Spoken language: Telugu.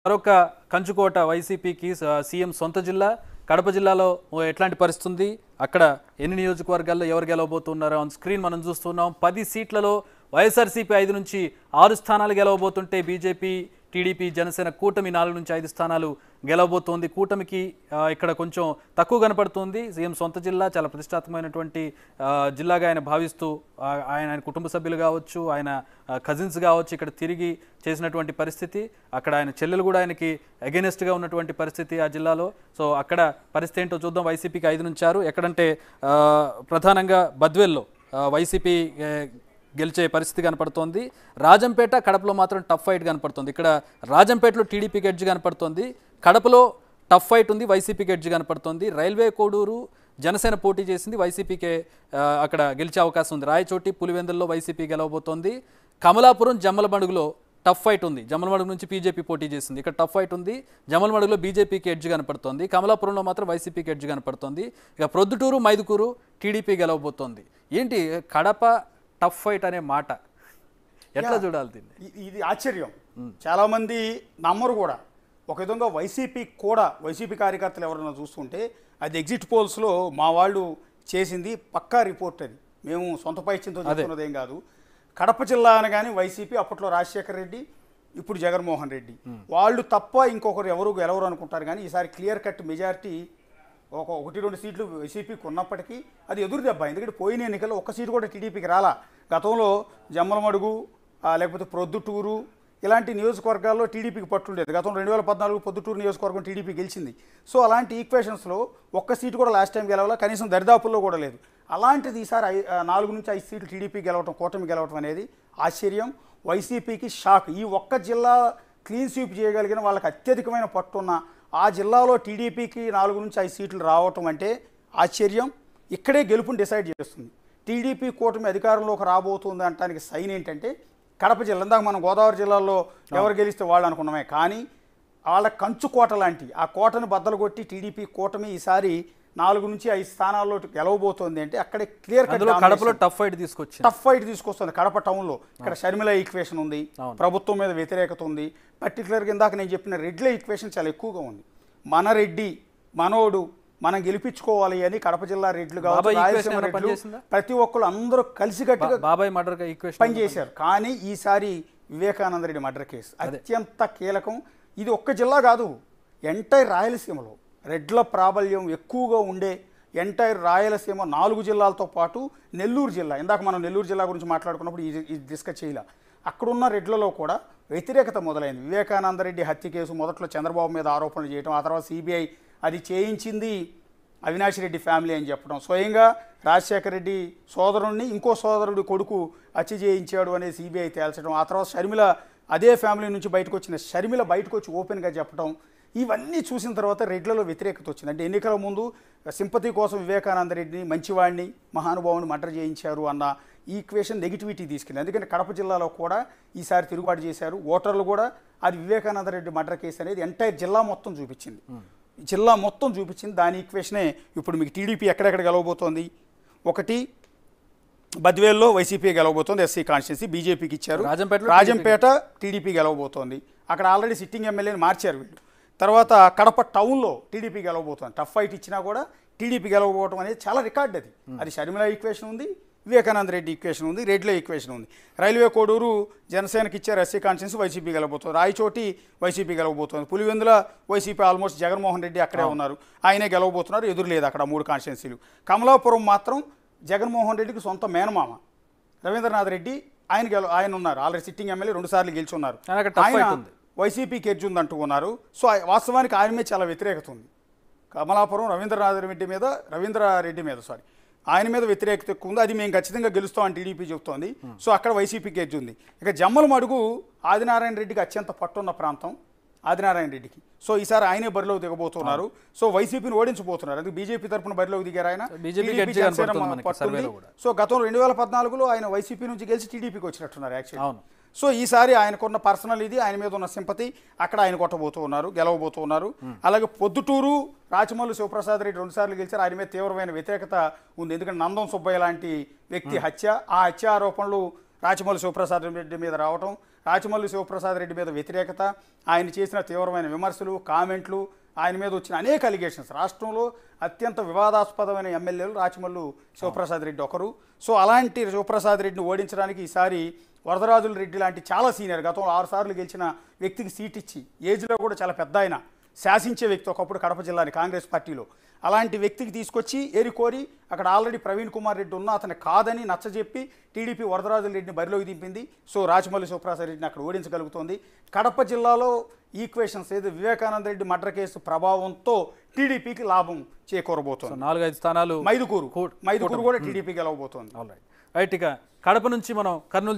మరొక కంచుకోట వైసీపీకి సీఎం సొంత జిల్లా కడప జిల్లాలో ఎట్లాంటి పరిస్థితి ఉంది, అక్కడ ఎన్ని నియోజకవర్గాల్లో ఎవరు గెలవబోతున్నారో ఆన్ స్క్రీన్ మనం చూస్తున్నాం. 10 సీట్లలో వైఎస్ఆర్సీపీ 5 నుంచి 6 స్థానాలు గెలవబోతుంటే బీజేపీ, టీడీపీ, జనసేన కూటమి 4 నుంచి 5 స్థానాలు గెలవబోతోంది. కూటమికి ఇక్కడ కొంచెం తక్కువ కనపడుతుంది. సీఎం సొంత జిల్లా చాలా ప్రతిష్టాత్మకమైనటువంటి జిల్లాగా ఆయన భావిస్తూ ఆయన కుటుంబ సభ్యులు కావచ్చు, ఆయన కజిన్స్ కావచ్చు ఇక్కడ తిరిగి చేసినటువంటి పరిస్థితి, అక్కడ ఆయన చెల్లెలు కూడా ఆయనకి అగెనెస్ట్గా ఉన్నటువంటి పరిస్థితి ఆ జిల్లాలో. సో అక్కడ పరిస్థితి ఏంటో చూద్దాం. వైసీపీకి 5 నుంచారు. ఎక్కడంటే ప్రధానంగా బద్వేల్లో వైసీపీ గెలిచే పరిస్థితి కనపడుతోంది. రాజంపేట, కడపలో మాత్రం టఫ్ ఫైట్ కనపడుతుంది. ఇక్కడ రాజంపేటలో టీడీపీకి ఎడ్జ్ కనపడుతోంది, కడపలో టఫ్ ఫైట్ ఉంది, వైసీపీకి ఎడ్జ్ కనపడుతోంది. రైల్వే కోడూరు జనసేన పోటీ చేసింది, వైసీపీకే అక్కడ గెలిచే అవకాశం ఉంది. రాయచోటి, పులివెందుల్లో వైసీపీ గెలవబోతోంది. కమలాపురం, జమ్మలమడుగులో టఫ్ ఫైట్ ఉంది. జమ్మలమడుగు నుంచి బీజేపీ పోటీ చేసింది, ఇక్కడ టఫ్ ఫైట్ ఉంది. జమ్మలమడుగులో బీజేపీకి ఎడ్జ్ కనపడుతోంది, కమలాపురంలో మాత్రం వైసీపీకి ఎడ్జ్ కనపడుతోంది. ఇక ప్రొద్దుటూరు, మైదుకూరు టీడీపీ గెలవబోతోంది. ఏంటి కడప టఫ్ ఫైట్ అనే మాట ఎట్లా చూడాలి దీన్ని? ఇది ఆశ్చర్యం. చాలామంది నమ్మరు కూడా. ఒక విధంగా వైసీపీ కార్యకర్తలు ఎవరైనా చూస్తుంటే అది ఎగ్జిట్ పోల్స్లో మా వాళ్ళు చేసింది పక్కా రిపోర్ట్. అది మేము సొంత పైచ్యంతో చెప్తున్నది ఏం కాదు. కడప జిల్లా అనగానే వైసీపీ, అప్పట్లో రాజశేఖర రెడ్డి, ఇప్పుడు జగన్మోహన్ రెడ్డి, వాళ్ళు తప్ప ఇంకొకరు ఎవరు గెలవరు అనుకుంటారు. కానీ ఈసారి క్లియర్ కట్ మెజారిటీ 1-2 సీట్లు వైసీపీకి ఉన్నప్పటికీ అది ఎదురు దెబ్బ. ఎందుకంటే పోయిన ఎన్నికల్లో ఒక్క సీటు కూడా టీడీపీకి రాలా. గతంలో జమ్మలమడుగు లేకపోతే ప్రొద్దుటూరు ఇలాంటి నియోజకవర్గాల్లో టీడీపీకి పట్టుండేది. గతంలో 2014 ప్రొద్దుటూరు నియోజకవర్గం టీడీపీ గెలిచింది. సో అలాంటి ఈక్వేషన్స్లో ఒక్క సీటు కూడా లాస్ట్ టైం గెలవాలా, కనీసం దరిదాపుల్లో కూడా లేదు. అలాంటిది ఈసారి 4 నుంచి 5 సీట్లు టీడీపీ గెలవటం, కూటమి గెలవటం అనేది ఆశ్చర్యం. వైసీపీకి షాక్. ఈ ఒక్క జిల్లా క్లీన్ స్వీప్ చేయగలిగిన వాళ్ళకి అత్యధికమైన పట్టున్న ఆ జిల్లాలో టీడీపీకి 4 నుంచి 5 సీట్లు రావటం అంటే ఆశ్చర్యం. ఇక్కడే గెలుపుని డిసైడ్ చేస్తుంది. టీడీపీ కూటమి అధికారంలోకి రాబోతుంది అనడానికి సైన్ ఏంటంటే కడప జిల్లా. ఇందాక మనం గోదావరి జిల్లాలో ఎవరు గెలిస్తే వాళ్ళు అనుకున్నామే, కానీ వాళ్ళ కంచుకోట లాంటి ఆ కోటను బద్దలు కొట్టి టీడీపీ కూటమి ఈసారి 4 నుంచి 5 స్థానాల్లో గెలవబోతోంది. అంటే అక్కడే క్లియర్ కట్ కడపలో టఫ్ ఫైట్ తీసుకొస్తుంది. కడప టౌన్లో ఇక్కడ షర్మిల ఈక్వేషన్ ఉంది, ప్రభుత్వం మీద వ్యతిరేకత ఉంది. పర్టికులర్గా ఇందాక నేను చెప్పిన రెడ్ల ఈక్వేషన్ చాలా ఎక్కువగా ఉంది. మన రెడ్డి, మనోడు, మనం గెలిపించుకోవాలి అని కడప జిల్లా రెడ్లు కావచ్చు, రాయలసీమ రెడ్లు, ప్రతి ఒక్కరు అందరూ కలిసికట్టుగా పనిచేశారు. కానీ ఈసారి వివేకానంద రెడ్డి మర్డర్ కేసు అత్యంత కీలకం. ఇది ఒక్క జిల్లా కాదు, ఎంటైర్ రాయలసీమలో రెడ్ల ప్రాబల్యం ఎక్కువగా ఉండే ఎంటైర్ రాయలసీమ 4 జిల్లాలతో పాటు నెల్లూరు జిల్లా. ఇందాక మనం నెల్లూరు జిల్లా గురించి మాట్లాడుకున్నప్పుడు ఇది డిస్కస్ చేయాల. అక్కడున్న రెడ్లలో కూడా వ్యతిరేకత మొదలైంది. వివేకానంద రెడ్డి హత్య కేసు మొదట్లో చంద్రబాబు మీద ఆరోపణలు చేయడం, ఆ తర్వాత సిబిఐ అది చేయించింది అవినాష్ రెడ్డి ఫ్యామిలీ అని చెప్పడం, స్వయంగా రాజశేఖర రెడ్డి సోదరుడిని ఇంకో సోదరుడి కొడుకు హత్య చేయించాడు అనేది సిబిఐ తేల్చడం, ఆ తర్వాత షర్మిల అదే ఫ్యామిలీ నుంచి బయటకు వచ్చిన షర్మిల బయటకు వచ్చి ఓపెన్గా చెప్పడం, ఇవన్నీ చూసిన తర్వాత రెడ్లలో వ్యతిరేకత వచ్చింది. అంటే ఎన్నికల ముందు సింపతి కోసం వివేకానంద రెడ్డిని, మంచివాడిని, మహానుభావుని మర్డర్ చేయించారు అన్న ఈక్వేషన్ నెగిటివిటీ తీసుకెళ్ళింది. అందుకని కడప జిల్లాలో కూడా ఈసారి తిరుగుబాటు చేశారు. ఓటర్లు కూడా అది వివేకానంద రెడ్డి మర్డర్ కేసు అనేది ఎంటైర్ జిల్లా మొత్తం చూపించింది. దాని ఈక్వేషనే ఇప్పుడు మీకు టీడీపీ ఎక్కడెక్కడ గెలవబోతోంది. ఒకటి బద్వేల్లో వైసీపీ గెలవబోతోంది, ఎస్సీ కాన్స్టిట్యున్సీ బీజేపీకి ఇచ్చారు. రాజంపేట టీడీపీ గెలవబోతోంది, అక్కడ ఆల్రెడీ సిట్టింగ్ ఎమ్మెల్యేని మార్చారు వీళ్ళు. తర్వాత కడప టౌన్లో టీడీపీ గెలవబోతోంది. టఫ్ ఫైట్ ఇచ్చినా కూడా టీడీపీ గెలవబోవడం అనేది చాలా రికార్డ్. అది షర్మిల ఈక్వేషన్ ఉంది, వివేకానంద రెడ్డి ఈక్వేషన్ ఉంది, రెడ్ల ఈక్వేషన్ ఉంది. రైల్వే కోడూరు జనసేనకి ఇచ్చారు, ఎస్సీ కాన్స్టిట్యున్సీ వైసీపీ గెలవబోతుంది. రాయచోటి వైసీపీ గెలవబోతుంది. పులివెందుల వైసీపీ ఆల్మోస్ట్ జగన్మోహన్ రెడ్డి అక్కడే ఉన్నారు, ఆయనే గెలవబోతున్నారు, ఎదురు లేదు అక్కడ 3 కాన్స్టిట్యున్సీలు. కమలాపురం మాత్రం జగన్మోహన్ రెడ్డికి సొంత మేనమామ రవీంద్రనాథ్ రెడ్డి, ఆయన ఉన్నారు, ఆల్రెడీ సిట్టింగ్ ఎమ్మెల్యే 2 సార్లు గెలిచి ఉన్నారు. ఆయన వైసీపీకి ఎడ్జ్ ఉందంటూ ఉన్నారు. సో వాస్తవానికి ఆయన మీద చాలా వ్యతిరేకత ఉంది. కమలాపురం రవీంద్రారెడ్డి మీద ఆయన మీద వ్యతిరేకత ఎక్కువ ఉంది. అది మేము ఖచ్చితంగా గెలుస్తామని టీడీపీ చెబుతోంది. సో అక్కడ వైసీపీకి ఎడ్జ్ ఉంది. ఇక జమ్మలమడుగు ఆదినారాయణ రెడ్డికి అత్యంత పట్టున్న ప్రాంతం ఆదినారాయణ రెడ్డికి. సో ఈసారి ఆయనే బరిలోకి దిగబోతున్నారు. సో వైసీపీని ఓడించబోతున్నారు. అందుకే బీజేపీ తరఫున బరిలోకి దిగారు ఆయన. పట్టుంది. సో గతంలో 2014లో ఆయన వైసీపీ నుంచి గెలిచి టీడీపీకి వచ్చినట్టున్నారు యాక్చువల్లీ. సో ఈసారి ఆయనకున్న పర్సనల్ ఇది, ఆయన మీద ఉన్న సింపతి, అక్కడ ఆయన గెలవబోతూ ఉన్నారు. అలాగే పొద్దుటూరు రాచమల్లు శివప్రసాద్ రెడ్డి 2 సార్లు గెలిచారు, ఆయన మీద తీవ్రమైన వ్యతిరేకత ఉంది. ఎందుకంటే నందం సుబ్బయ్య లాంటి వ్యక్తి హత్య, ఆ హత్య ఆరోపణలు రాచమల్లు శివప్రసాద్ రెడ్డి మీద రావటం, రాచమల్లు శివప్రసాద్ రెడ్డి మీద వ్యతిరేకత, ఆయన చేసిన తీవ్రమైన విమర్శలు, కామెంట్లు, ఆయన మీద వచ్చిన అనేక అలిగేషన్స్. రాష్ట్రంలో అత్యంత వివాదాస్పదమైన ఎమ్మెల్యేలు రాచమల్లు శివప్రసాద్ రెడ్డి ఒకరు. సో అలాంటి శివప్రసాద్ రెడ్డిని ఓడించడానికి ఈసారి వరదరాజుల రెడ్డి లాంటి చాలా సీనియర్, గతంలో 6 సార్లు గెలిచిన వ్యక్తికి సీట్ ఇచ్చి, ఏజ్లో కూడా చాలా పెద్ద ఆయన, శాసించే వ్యక్తి ఒకప్పుడు కడప జిల్లాని కాంగ్రెస్ పార్టీలో, అలాంటి వ్యక్తికి తీసుకొచ్చి ఏరికోరి అక్కడ ఆల్రెడీ ప్రవీణ్ కుమార్ రెడ్డి ఉన్న అతను కాదని నచ్చజెప్పి టీడీపీ వరదరాజుల రెడ్డిని బరిలోకి దింపింది. సో రాచమల్లి శివప్రసాద్ రెడ్డిని అక్కడ ఓడించగలుగుతోంది. కడప జిల్లాలో ఈక్వేషన్స్ ఏదో వివేకానంద రెడ్డి మర్డర్ కేసు ప్రభావంతో టీడీపీకి లాభం చేకూరబోతోంది. 4-5 స్థానాలు మైదుకూరు కూడా టీడీపీ గెలవబోతోంది. రైట్. ఇక కడప నుంచి మనం కర్నూలు